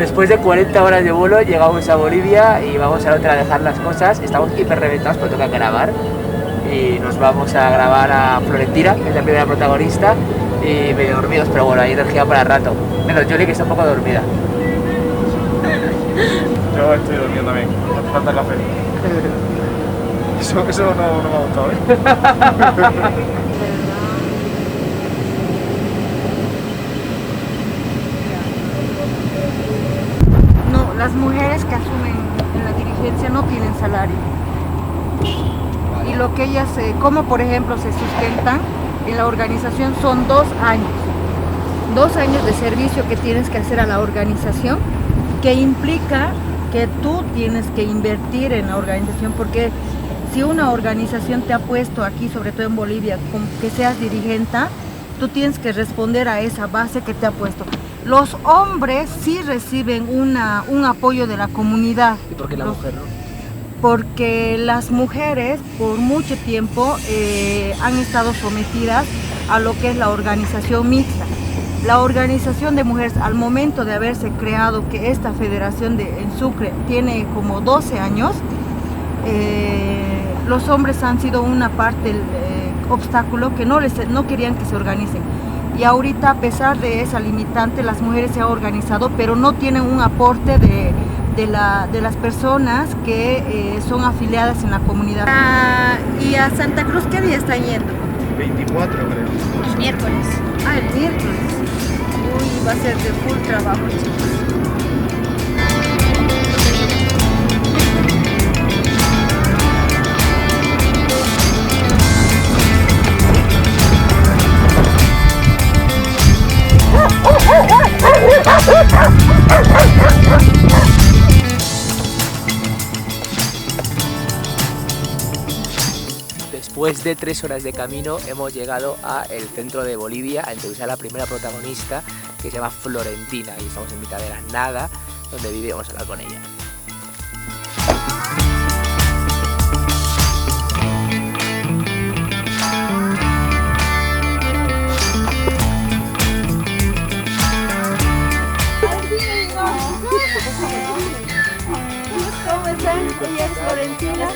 Después de 40 horas de vuelo llegamos a Bolivia y vamos a otra a dejar las cosas. Estamos hiper reventados porque toca grabar. Y nos vamos a grabar a Florentina, que es la primera protagonista. Y medio dormidos, pero bueno, hay energía para el rato. Menos Jolie, que está un poco dormida. Yo estoy durmiendo también, me falta café. Eso no me ha gustado, ¿eh? No, las mujeres que asumen en la dirigencia no tienen salario. Y lo que ellas, como por ejemplo se sustentan en la organización son 2 años. 2 años de servicio que tienes que hacer a la organización, que implica que tú tienes que invertir en la organización, porque si una organización te ha puesto aquí, sobre todo en Bolivia, que seas dirigente, tú tienes que responder a esa base que te ha puesto. Los hombres sí reciben un apoyo de la comunidad. ¿Y por qué la mujer no? Porque las mujeres por mucho tiempo han estado sometidas a lo que es la organización mixta. La organización de mujeres, al momento de haberse creado, que esta federación en Sucre tiene como 12 años, los hombres han sido una parte, obstáculo, que no querían que se organicen. Y ahorita, a pesar de esa limitante, las mujeres se han organizado, pero no tienen un aporte de las personas que son afiliadas en la comunidad. ¿Y a Santa Cruz qué día están yendo? 24 creo. El miércoles. Ah, el miércoles. Uy, va a ser de full trabajo, chicos. Después de 3 horas de camino hemos llegado al centro de Bolivia a entrevistar a la primera protagonista, que se llama Florentina, y estamos en mitad de la nada donde vive. Vamos a hablar con ella. ¿Cómo están? Ella es Florentina.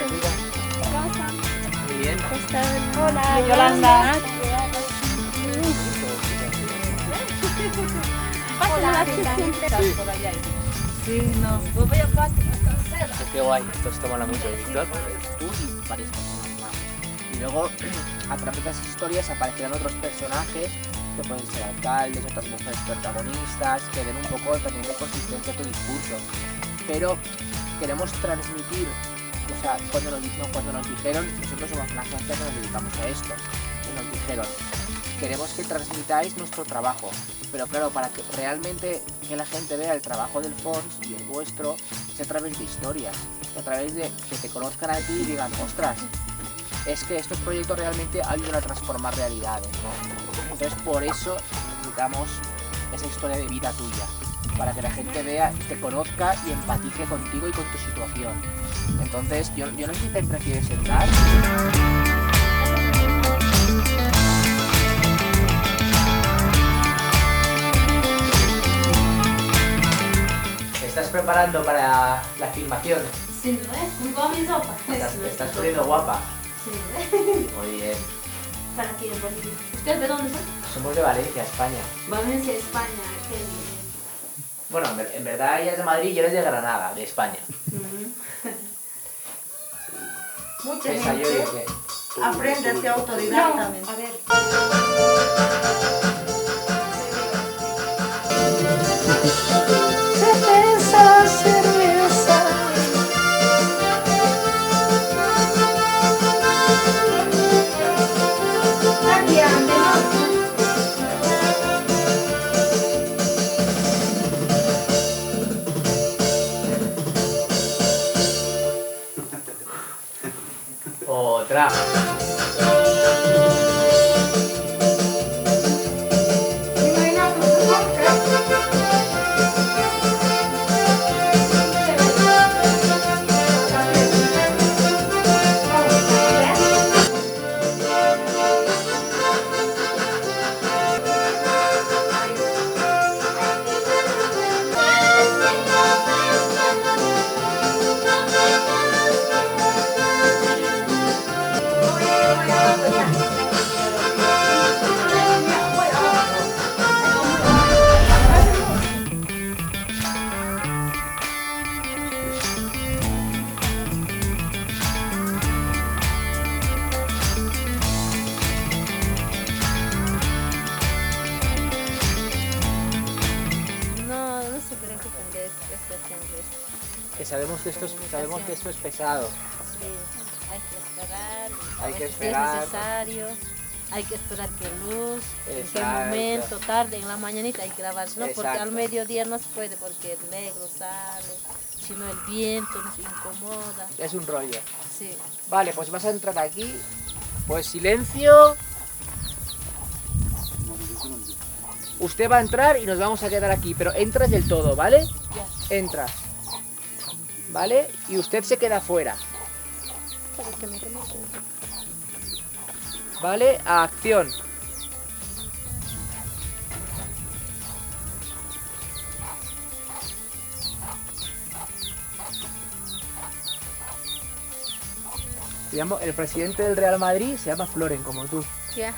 Muy bien. Hola, Yolanda. Hola, Sí, no. Qué guay, esto se toma mucho, Víctor. Tú y varias personas más. Y luego, a través de esas historias aparecerán otros personajes que pueden ser alcaldes, otras mujeres protagonistas, que den un poco también de consistencia a tu discurso. Pero queremos transmitir, o sea, cuando nos dijeron, nosotros somos una agencia que nos dedicamos a esto, y nos dijeron, queremos que transmitáis nuestro trabajo, pero claro, para que realmente que la gente vea el trabajo del Fons y el vuestro, es a través de historias, a través de que te conozcan a ti y digan, ostras, es que estos proyectos realmente ayudan a transformar realidades, ¿no? Entonces por eso necesitamos esa historia de vida tuya, para que la gente vea, te conozca y empatice contigo y con tu situación. Entonces, yo no sé si te prefieres sentar. ¿Te estás preparando para la filmación? Sí, ¿no? Con mi ropa. ¿Te estás poniendo guapa? Sí, Muy bien. para aquí en Bolivia. ¿Ustedes de dónde son? Somos de Valencia, España. Valencia, España. Qué bien. Bueno, en verdad ella es de Madrid y eres de Granada, de España. Mucha ¿Esa yo gente y qué? aprende así autodidactamente. A ver. Cerveza, cerveza. Aquí ande, ¿no? Otra. sabemos que esto es pesado. Sí, hay que esperar, Hay que a veces esperar. es necesario, hay que esperar que luz, en qué Exacto. momento, tarde, en la mañanita hay que grabarse, ¿no? Porque Exacto. al mediodía no se puede porque el negro sale, sino el viento nos incomoda, Es un rollo. sí. Vale, pues vas a entrar aquí. Pues silencio. Usted va a entrar y nos vamos a quedar aquí, pero entras del todo, ¿vale? Ya. Entras. ¿Vale? Y usted se queda fuera. ¿Vale? A acción. El presidente del Real Madrid se llama Floren, como tú. Ya,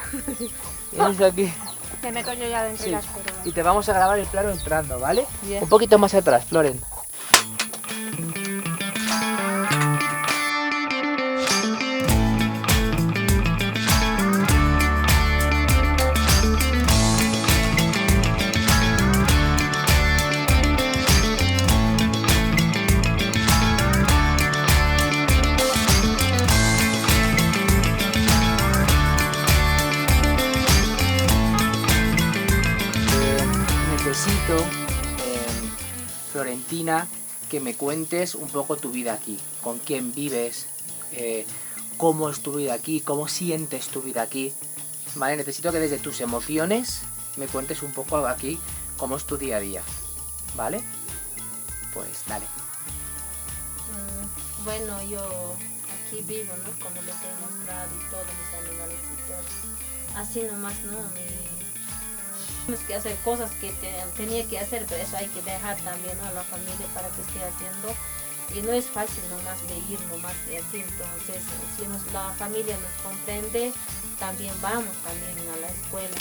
Vienes aquí. me meto yo ya dentro Sí. y la espero. Y te vamos a grabar el plano entrando, ¿vale? Ya. Un poquito más atrás, Floren. Necesito, Florentina, que me cuentes un poco tu vida aquí, con quién vives, cómo es tu vida aquí, cómo sientes tu vida aquí, ¿vale? Necesito que desde tus emociones me cuentes un poco aquí cómo es tu día a día, ¿vale? Pues dale. Bueno, yo aquí vivo, ¿no? Como les he mostrado y todo, mis animales y todo. Así nomás, ¿no? Tienes que hacer cosas que tenía que hacer, pero eso hay que dejar también, ¿no? A la familia para que esté haciendo. Y no es fácil nomás de ir, nomás de aquí. Entonces, si la familia nos comprende, también vamos también a la escuela.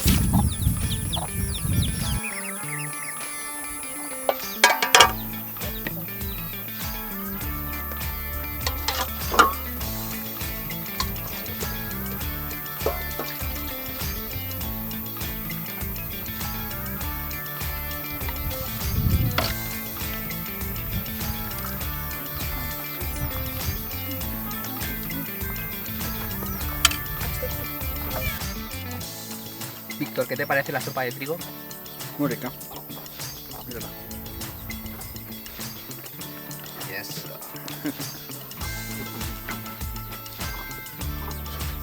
Víctor, ¿qué te parece la sopa de trigo? Muy rica. Mírala.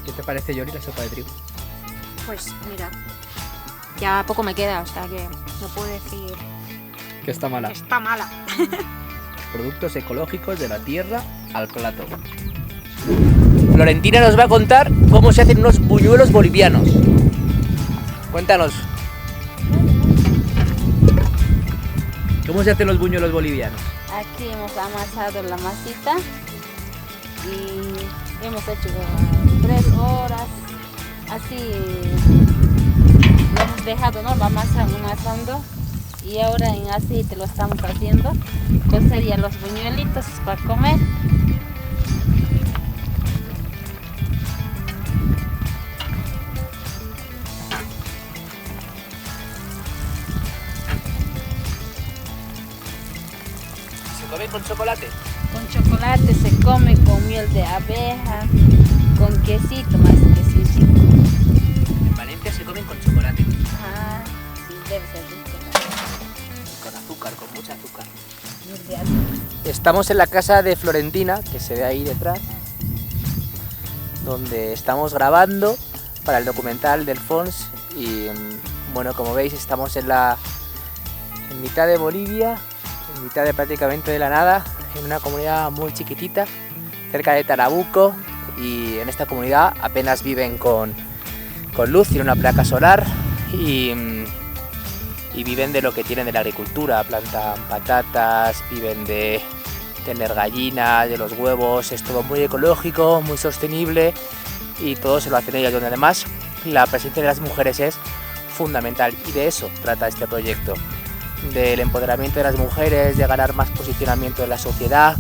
¿Qué te parece, Yori, la sopa de trigo? Pues mira, ya poco me queda, o sea que no puedo decir Que está mala. que está mala. Productos ecológicos de la tierra al plato. Florentina nos va a contar cómo se hacen unos buñuelos bolivianos. Cuéntanos. ¿Cómo se hacen los buñuelos bolivianos? Aquí hemos amasado la masita y hemos hecho 3 horas. Así lo hemos dejado, ¿no? Va amasando y ahora en aceite lo estamos haciendo. Pues serían los buñuelitos para comer. ¿Se come con chocolate? Con chocolate se come, con miel de abeja, con quesito, más quesito. En Valencia se comen con chocolate. Ah, sí, debe ser rico. Con azúcar, con mucha azúcar. Miel de azúcar. Estamos en la casa de Florentina, que se ve ahí detrás, donde estamos grabando para el documental del Fons. Y bueno, como veis, estamos en mitad de Bolivia, en mitad de prácticamente de la nada, en una comunidad muy chiquitita, cerca de Tarabuco, y en esta comunidad apenas viven con luz, tienen una placa solar y viven de lo que tienen de la agricultura, plantan patatas, viven de tener gallinas, de los huevos, es todo muy ecológico, muy sostenible y todo se lo hacen ellas, donde además la presencia de las mujeres es fundamental y de eso trata este proyecto, del empoderamiento de las mujeres, de ganar más posicionamiento en la sociedad,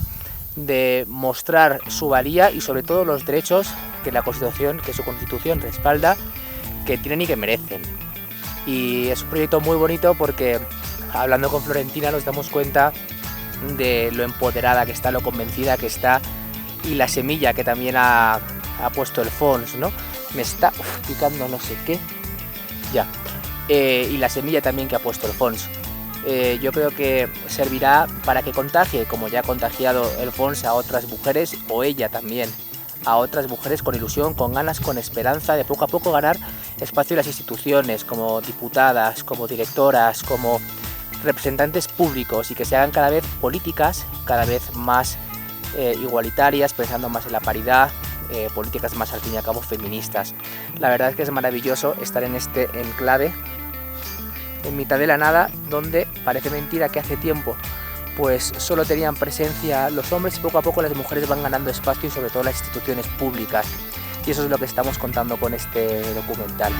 de mostrar su valía y sobre todo los derechos que su constitución respalda, que tienen y que merecen. Y es un proyecto muy bonito porque hablando con Florentina nos damos cuenta de lo empoderada que está, lo convencida que está, y la semilla que también ha puesto el Fons, ¿no? Me está picando no sé qué, ya, y la semilla también que ha puesto el Fons. Yo creo que servirá para que contagie, como ya ha contagiado el Fons a otras mujeres, o ella también, a otras mujeres con ilusión, con ganas, con esperanza de poco a poco ganar espacio en las instituciones, como diputadas, como directoras, como representantes públicos, y que se hagan cada vez políticas cada vez más igualitarias, pensando más en la paridad, políticas más al fin y al cabo feministas. La verdad es que es maravilloso estar en este enclave, en mitad de la nada, donde parece mentira que hace tiempo pues solo tenían presencia los hombres, y poco a poco las mujeres van ganando espacio, y sobre todo las instituciones públicas, y eso es lo que estamos contando con este documental.